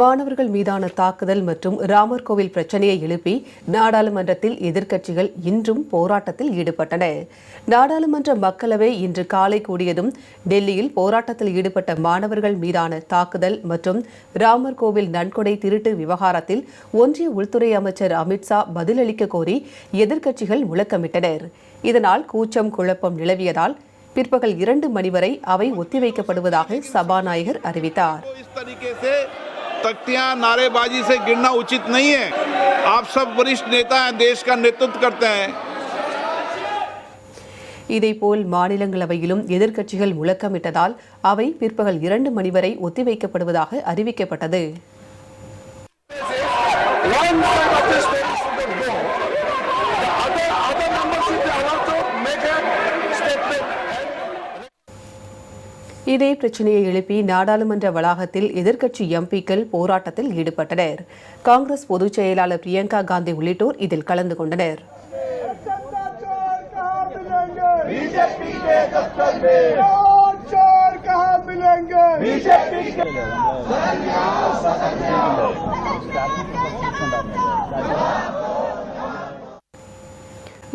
மாணவர்கள் மீதான தாக்குதல் மற்றும் ராமர் கோவில் பிரச்சனையை எழுப்பி நாடாளுமன்றத்தில் எதிர்க்கட்சிகள் இன்றும் போராட்டத்தில் ஈடுபட்டன. நாடாளுமன்ற மக்களவை இன்று காலை கூடியதும் டெல்லியில் போராட்டத்தில் ஈடுபட்ட மாணவர்கள் மீதான தாக்குதல் மற்றும் ராமர் கோவில் நன்கொடை திருட்டு விவகாரத்தில் ஒன்றிய உள்துறை அமைச்சர் அமித்ஷா பதிலளிக்க கோரி எதிர்க்கட்சிகள் முழக்கமிட்டனர். இதனால் கூச்சம் குழப்பம் நிலவியதால் பிற்பகல் 2 மணி வரை அவை ஒத்திவைக்கப்படுவதாக சபாநாயகர் அறிவித்தார். तख्तियां नारेबाजी से गिरना उचित नहीं है। आप सब वरिष्ठ नेता हैं, देश का नेतृत्व करते हैं। இதேபோல் மாநிலங்களவையிலும் எதிர்க்கட்சிகள் முழக்கமிட்டதால் அவை பிற்பகல் 2 மணி வரை ஒத்திவைக்கப்படுவதாக அறிவிக்கப்பட்டது. இதே பிரச்சனையை எழுப்பி நாடாளுமன்ற வளாகத்தில் எதிர்க்கட்சி எம்பிக்கள் போராட்டத்தில் ஈடுபட்டனர். காங்கிரஸ் பொதுச் செயலாளர் பிரியங்கா காந்தி உள்ளிட்டோர் இதில் கலந்து கொண்டனர்.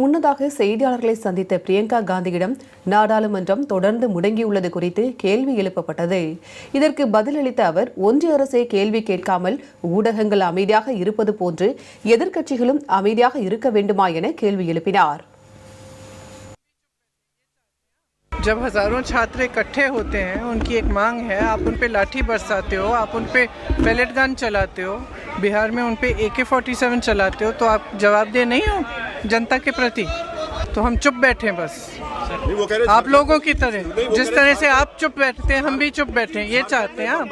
முன்னதாக செய்தியாளர்களை சந்தித்த பிரியங்கா காந்தியிடம் நாடாளுமன்றம் தொடர்ந்து முடங்கியுள்ளது குறித்து கேள்வி எழுப்பப்பட்டது. இதற்கு பதிலளித்த அவர், ஒன்றிய அரசே கேள்வி கேட்காமல் ஊடகங்கள் அமைதியாக இருப்பது போன்று எதிர்க்கட்சிகளும் அமைதியாக இருக்க வேண்டுமா என கேள்வி எழுப்பினார். जब हजारों छात्र इकट्ठे होते हैं, उनकी एक मांग है, आप उन पे लाठी बरसाते हो, आप उन पे पैलेट गन चलाते हो, बिहार में उन पे AK-47 चलाते हो, तो आप जवाबदेह नहीं हो जनता के प्रति? तो हम चुप बैठे बस, आप लोगों की तरह, जिस तरह से आप चुप बैठते हैं हम भी चुप बैठे, ये चाहते हैं आप?